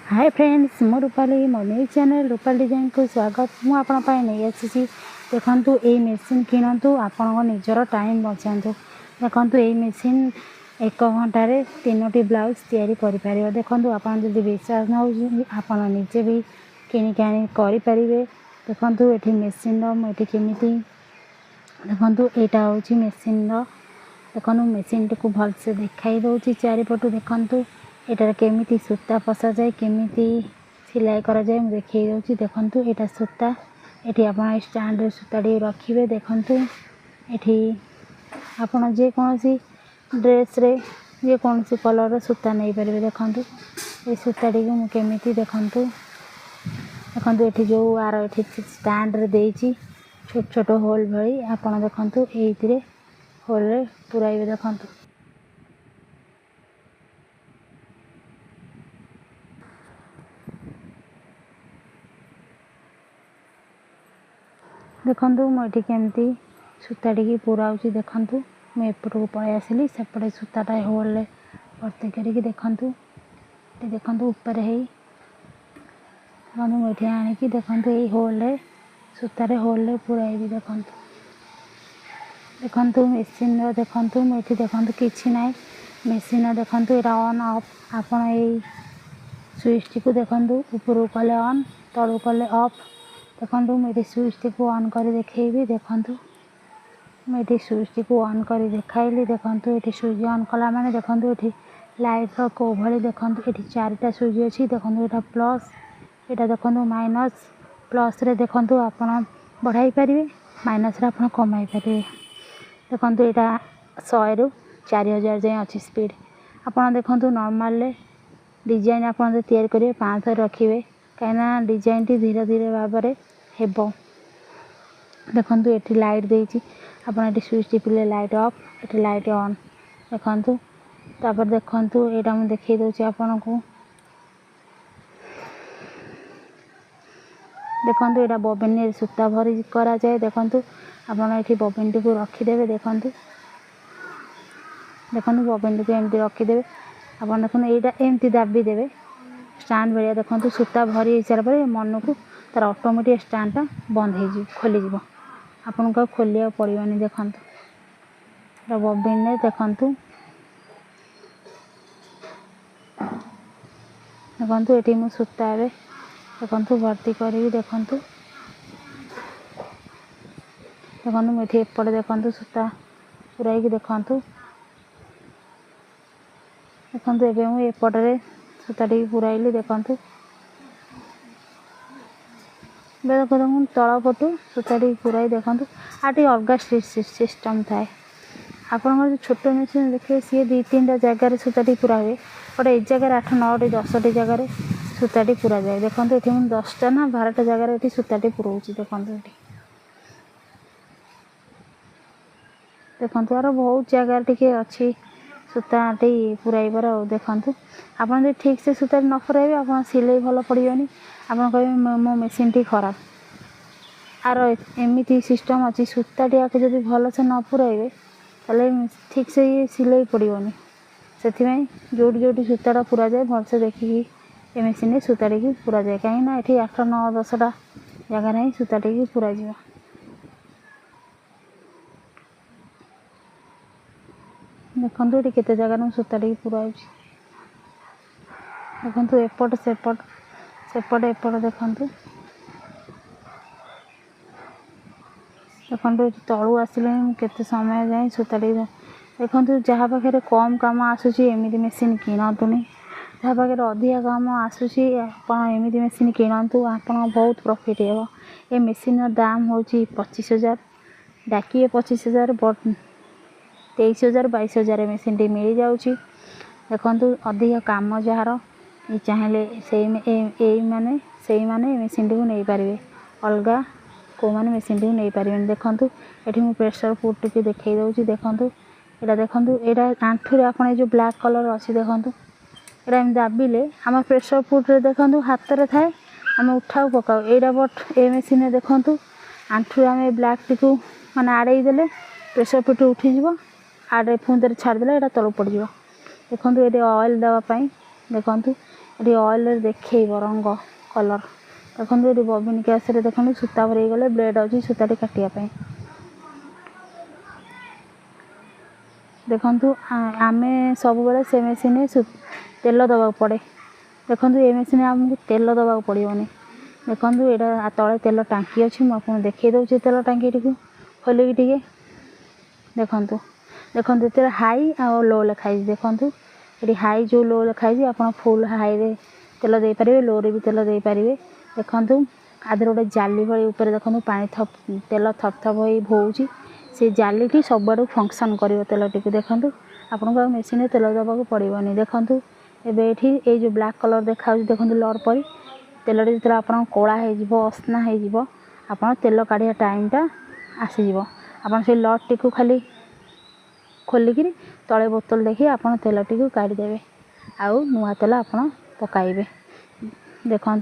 Hi friends, मु रूपाली मो news channel Rupali design को स्वागत। मु आपण नहीं आसी देखु ये मेसीन किणतु आपण निजर टाइम बचातु। देखु ये मेसीन 1 घंटे 3टी ब्लाउज तैयारी करें। देखु आप विश्वास न हो निजे भी किणिक करें। देखु ये मेसीन ये केमी देखु यहाँ हूँ मेसीन देखु मेसीन टी को भलसे देखाई दूसरी चारिपटू। देखु एटार केमिति सूता पसा जाए केमिति सिलाई करा जाए मुझे देखई दूसरी। देखु यहाँ सूता ये आप स्टैंड सूता रखिए। देखु ये आपड़ जेकोसी ड्रेस रे जेकोसी कलर सूता नहीं पारे। देखु ये सूताटी को मुझे देखु देखु ये जो आर ये स्टैंड रे देइछि छोट छोट होल भली आप देखु ये होल पुराइबे। देखु देखु मुझे केमती सूताटी की पुराऊँगी। देखु मुझे एपट को पलि आसली सेपटे सूताटा होल भर्ती करके। देखु देखु ऊपर मुझे आणिकी देखु ये होल सूतार होल पुराइबी। देखु देखु मेसीन देखु मुझे देखु कि ना मेसीन देखु यहाँ ऑन ऑफ आपड़ ये स्विच को देखु ऊपर कले ऑन तलू कले ऑफ। देखु मुझे स्विच को ऑन कर देखी। देखु मुझे स्विच को ऑन कर देखाइली। देखु ये स्विच ऑन कला माने देखु ये लाइट को भली। देखु ये 4टा स्विच अच्छी। देखु यहाँ प्लस यहाँ देखु माइनस प्लस रे देखु आप बढ़ाई पारे माइनस रे आप कमाई पारे। देखु यहाँ 100 रू 4000 जाए अच्छी स्पीड। आपड़ देखु नॉर्मल डिजाइन आप तैयारी करेंगे 500 रखिए कहीं डिजाइन टी धीरे धीरे भाव में हेबो। देखु ये लाइट देती आप स्विच टिपिले लाइट ऑफ ये लाइट ऑन। देखु तापर देखु यहाँ मुझे देखई दूसरी आपन को। देखु यहाँ बबिन सूता भरी करा जाए। देखु आप बबिन टी को रखीदे। देखु देखु बबिन टी को एमती रखीदे। आप देखो यहाँ एमती दाबी देवे स्टैंड भाया। देखु सूता भरी सारा मन को तार ऑटोमेटिक स्टैंड बंद हो खोली आपन को खोलिया पड़ोनी। देखु बबिन ने देखु देखु ये मु सूता देखु भर्ती करी। देखु देखु मुझे एपटे देखु सूता पुराई। देखु देखु ए मुझे एपटे सूताटी पुराइली। देखु देखो देखो तल पटू सूताटी पुराई। देखु आटी अलग सिस्टम थाए। आपन छोट मेसीन देखिए सी 2-3टा जगार सूताटी पूरा हुए गोटे एक जगह 8-9टी 10टी जगार सूताटी पूरा जाए। देखु ये 10टा ना 12टा जगार ये सूताटी पुराऊँगी। देखु देखु यार बहुत जगार टी अच्छी सूताटी पुराइबार। देखु आप ठीक से सूता न पुराइबे आप सिलाई भल पड़ोनी। आप कहे मो मेसीन टी खराब आर एमती सिस्टम अच्छी सूताटी आपको जब भल से न पुराइबे ताले ठीक से ये सिलाई पड़ोनी। से जोटी जोटी सूताटा पूरा जाए भलसे देखिकी ये मेसीन सूताटी की पूरा जाए कहीं 8-9-10टा जगार ही सूताटी की पूरा जा। देखु ये केते जगार सूताटी पूरा। देखु एपट सेपट सेपट एपट। देखु देखु तलू आसिले केते समय जाए सूताटी। देखु जहाँ पाखे कम काम आसूसी एमती मेसीन किणतुनि। जहाँ पाखे अधिका काम आसूसी एमती मेसीन किणतु आप बहुत प्रॉफिट हे। ये मेसीन दाम हूँ 25,000 डाकिए 25,000 बट 23,000 22,000 मेसीन टी मिल जाऊँगी। देखु अधिक काम जार चाहिए से माने मेसीन टी को नहीं पारे अलग को मैंने मेसीन टी को नहीं पारे। देखु ये मुझे प्रेशर फुट टी देखई दूसरी। देखु यहाँ देखु यहाँ आंठू आप जो ब्लैक कलर अच्छी। देखु यहाँ एम दाबिले आम प्रेशर फुट रे देखु हाथ में थाए आम उठाऊ पकाऊ यहाँ बट ए मेसीन देखु आंठू आम ब्लैक टी को मैंने आड़े देले प्रेशर फुट उठीज आड़े पुणी छाड़देले यहाँ तलू पड़। देखु ये ऑयल देवाई देखु ये ऑयल देखो रंग कलर देखो ये बबिन केस देखो सूता भर गले ब्लेड अच्छी सूताटी काटापी देखु आम सब बेले से मेसीन तेल दबा पड़े देखो ये मेसीन आमको तेल दबा पड़ोनी देखो यहाँ तले तेल टांकी अच्छी मुझे देखी दूसरी तेल टांकी टी खोलिक टे देखु देखो ये हाई आ लो लिखाई देखो ये हाई जो लो लिखाई आप फुल हाई रे तेल दे पारे लो रे भी तेल दे पारे देखो आधे गोटे जाली भाई ऊपर देखो पानी तेल थप थप हो भोची से जाली सब आड़ फंक्शन कर तेल टी देखो आपको मेसीन तेल दबा पड़ोनी देखो एबे ये जो ब्लैक कलर देखा देखो लड़ पर तेल जो आप कला हो असना हो आप तेल काढ़ा टाइमटा आसीज आप से लट टी खाली खोलिक तले बोतल देखिए आप तेल टी काढ़ीदेवे आउ नुआ तेल आप पकाइबे देखो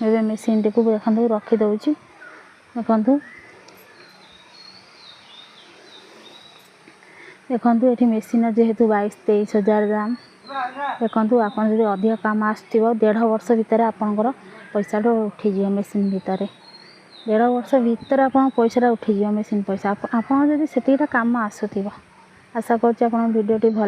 ये मेसीन टी देखो रखीदे देखो देखो ये मेसीन जेहेतु 22-23 हजार दाम देखो आप अधिक काम आसो 1.5 वर्ष भितर आपंकर पैसाटा उठीज मेसीन भितर 1.5 वर्ष भितर आप पैसाटा उठीज मेसीन पैसा आप जब से काम आसुव आशा कर भिडियोटी भल